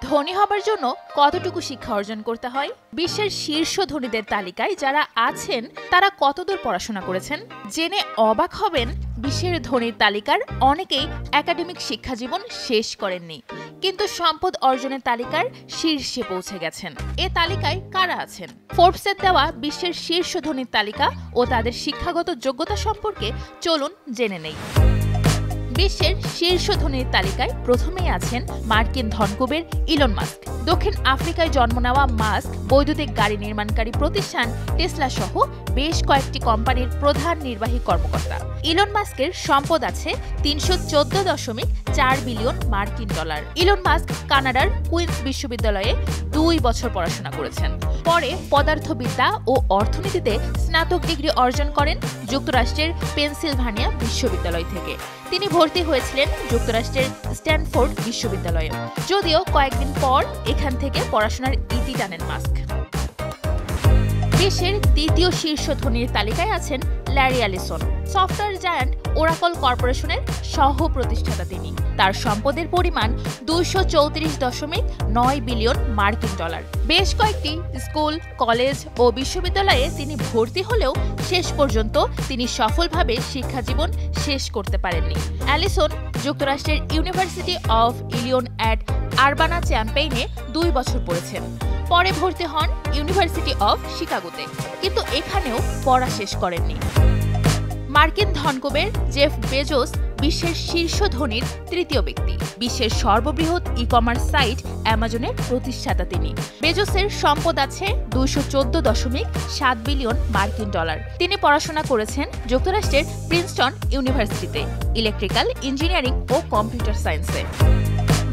ধনী হবার জন্য কতটুকু শিক্ষা অর্জন করতে হয়? বিশ্বের শীর্ষ ধনীদের তালিকায় যারা আছেন তারা কতদূর পড়াশোনা করেছেন? জেনে অবাক হবেন, বিশ্বের ধনীর তালিকার অনেকেই একাডেমিক শিক্ষা জীবন শেষ করেননি, কিন্তু সম্পদ অর্জনের তালিকার শীর্ষে পৌঁছে গেছেন। এ তালিকায় কারা আছেন? ফোর্বসের দেওয়া বিশ্বের শীর্ষ ধনীর তালিকা ও তাদের শিক্ষাগত যোগ্যতা সম্পর্কে চলুন জেনে নেই। বিশ্বের শীর্ষ ধনীর তালিকায় প্রথমেই আছেন মার্কিন ধনকুবের ইলন মাস্ক। দক্ষিণ আফ্রিকায় জন্ম নেওয়া মাস্ক বৈদ্যুতিক গাড়ি নির্মাণকারী প্রতিষ্ঠান টেসলা সহ বেশ কয়েকটি কোম্পানির প্রধান নির্বাহী কর্মকর্তা। ইলন মাস্কের সম্পদ আছে ৩১৪.৪ বিলিয়ন মার্কিন ডলার। ইলন মাস্ক কানাডার কুইন্স বিশ্ববিদ্যালয়ে ২ বছর পড়াশোনা করেছেন। পরে পদার্থবিদ্যা ও অর্থনীতিতে স্নাতক ডিগ্রি অর্জন করেন যুক্তরাষ্ট্রের পেনসিলভানিয়া বিশ্ববিদ্যালয় থেকে। তিনি ভর্তি হয়েছিলেন যুক্তরাষ্ট্রের স্ট্যানফোর্ড বিশ্ববিদ্যালয়ে, যদিও কয়েকদিন পর এখান থেকে পড়াশোনার ইতি টানেন মাস্ক। বিশ্বের দ্বিতীয় শীর্ষ ধনীর তালিকায় আছেন Larry Ellison. Software giant Oracle কর্পোরেশনের সহ প্রতিষ্ঠাতা তিনি। তার সম্পদের পরিমাণ ২৩৪.৯ বিলিয়ন মার্কিন ডলার। বেশ কয়েকটি স্কুল, কলেজ ও বিশ্ববিদ্যালয়ে তিনি ভর্তি হলেও শেষ পর্যন্ত তিনি সফলভাবে শিক্ষাজীবন শেষ করতে পারেননি। এলিসন যুক্তরাষ্ট্রের ইউনিভার্সিটি অফ ইলিনয় অ্যাট আর্বানা-চ্যাম্পেইনে ২ বছর পড়েছেন। পরে ভর্তি হন ইউনিভার্সিটি অফ শিকাগোতে, কিন্তু এখানেও পড়া শেষ করেননি। মার্কিন ধনকুবের জেফ বেজোস বিশ্বের শীর্ষ ধনীর তৃতীয় ব্যক্তি। বিশ্বের সর্ববৃহৎ ই-কমার্স সাইট অ্যামাজনের প্রতিষ্ঠাতা তিনি। বেজোসের সম্পদ আছে ২১৪.৭ বিলিয়ন মার্কিন ডলার। তিনি পড়াশোনা করেছেন যুক্তরাষ্ট্রের প্রিন্সটন ইউনিভার্সিটিতে ইলেকট্রিক্যাল ইঞ্জিনিয়ারিং ও কম্পিউটার সায়েন্সে।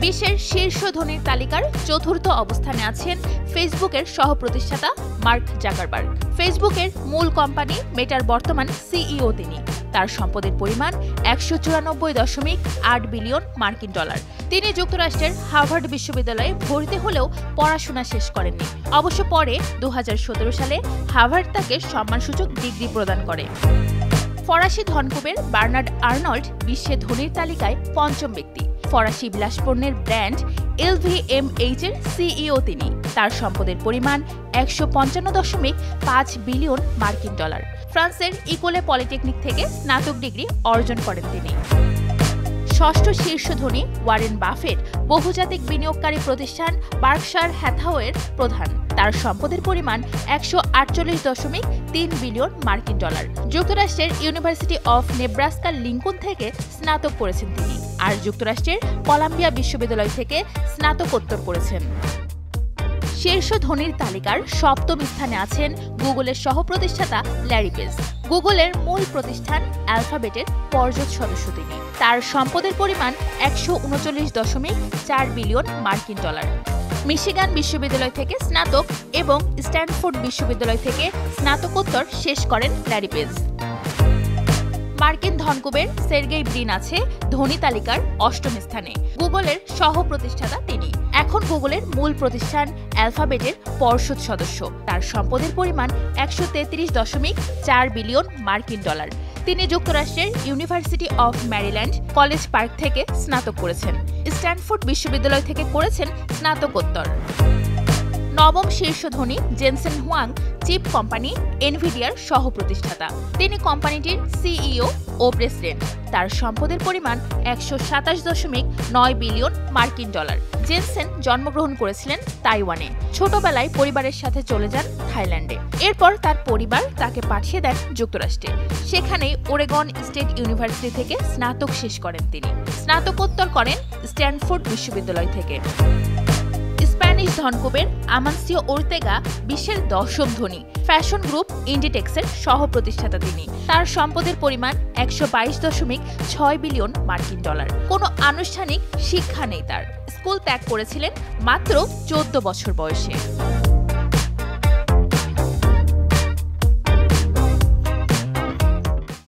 বিশ্বের শীর্ষ ধনীর তালিকার চতুর্থ অবস্থানে আছেন ফেসবুকের সহ প্রতিষ্ঠাতা মার্ক জাকারবার্গ। ফেসবুকের মূল কোম্পানি মেটার বর্তমান সিইও তিনি। তার সম্পদের পরিমাণ ১৯৪.৮ বিলিয়ন মার্কিন ডলার। তিনি যুক্তরাষ্ট্রের হার্ভার্ড বিশ্ববিদ্যালয়ে ভর্তি হলেও পড়াশোনা শেষ করেননি। অবশ্য পরে ২০১৭ সালে হার্ভার্ড তাকে সম্মানসূচক ডিগ্রি প্রদান করে। ফরাসি ধনকুবের বার্নার্ড আর্নল্ড বিশ্বের ধনীর তালিকায় পঞ্চম ব্যক্তি। ফরাসি বিলাসপণ্যের ব্র্যান্ড LVMH এর সিইও তিনি। তার সম্পদের পরিমাণ ১৫৫.৫ বিলিয়ন মার্কিন ডলার। ফ্রান্সের ইকোলে পলিটেকনিক থেকে স্নাতক ডিগ্রি অর্জন করেন তিনি। ষষ্ঠ শীর্ষ ধনী ওয়ারেন বাফেট বহুজাতিক বিনিয়োগকারী প্রতিষ্ঠান বার্কশায়ার হ্যাথাওয়ের প্রধান। তার সম্পদের পরিমাণ ১৪৮.৩ বিলিয়ন মার্কিন ডলার। যুক্তরাষ্ট্রের ইউনিভার্সিটি অফ নেব্রাস্কা লিঙ্কন থেকে স্নাতক করেছেন তিনি, আর যুক্তরাষ্ট্রের কলাম্বিয়া বিশ্ববিদ্যালয় থেকে স্নাতকোত্তর করেছেন। শীর্ষ ধনীর তালিকার সপ্তম স্থানে আছেন গুগলের সহ প্রতিষ্ঠাতা ল্যারি পেজ। গুগলের মূল প্রতিষ্ঠান অ্যালফাবেটের পর্ষদ সদস্য তিনি। তার সম্পদের পরিমাণ ১৩৯.৪ বিলিয়ন মার্কিন ডলার। মিশিগান বিশ্ববিদ্যালয় থেকে স্নাতক এবং স্ট্যানফোর্ড বিশ্ববিদ্যালয় থেকে স্নাতকোত্তর শেষ করেন ল্যারি পেজ। মার্কিন ধনকুবের সের্গেই ব্রিন আছে ধনী তালিকার অষ্টম স্থানে। গুগলের সহ প্রতিষ্ঠাতা তিনি। এখন গুগলের মূল প্রতিষ্ঠান অ্যালফাবেটের পর্ষদ সদস্য। তার সম্পদের পরিমাণ ১৩৩.৪ বিলিয়ন মার্কিন ডলার। তিনি যুক্তরাষ্ট্রের university of Maryland college park থেকে স্নাতক করেছেন। স্ট্যানফোর্ড বিশ্ববিদ্যালয় থেকে করেছেন স্নাতকোত্তর। নবম শীর্ষ ধনী জেনসেন হুয়াং চিপ কোম্পানি এনভিডিয়ার সহ প্রতিষ্ঠাতা। তিনি কোম্পানিটির সিইও ও প্রেসিডেন্ট। তার সম্পদের পরিমাণ ১২৭.৯ বিলিয়ন মার্কিন ডলার। জেনসেন জন্মগ্রহণ করেছিলেন তাইওয়ানে। ছোটবেলায় পরিবারের সাথে চলে যান থাইল্যান্ডে। এরপর তার পরিবার তাকে পাঠিয়ে দেন যুক্তরাষ্ট্রে। সেখানেই ওরেগন স্টেট ইউনিভার্সিটি থেকে স্নাতক শেষ করেন তিনি। স্নাতকোত্তর করেন স্ট্যানফোর্ড বিশ্ববিদ্যালয় থেকে। স্প্যানিশ ধনকুবের আমানসিও ওর্তেগা বিশ্বের ১০ম ধনী। ফ্যাশন গ্রুপ ইন্ডিটেক্সের সহ প্রতিষ্ঠাতা তিনি। তার সম্পদের পরিমাণ ১২২.৬ বিলিয়ন মার্কিন ডলার। কোনো আনুষ্ঠানিক শিক্ষা নেই তার। স্কুল ত্যাগ করেছিলেন মাত্র ১৪ বছর বয়সে।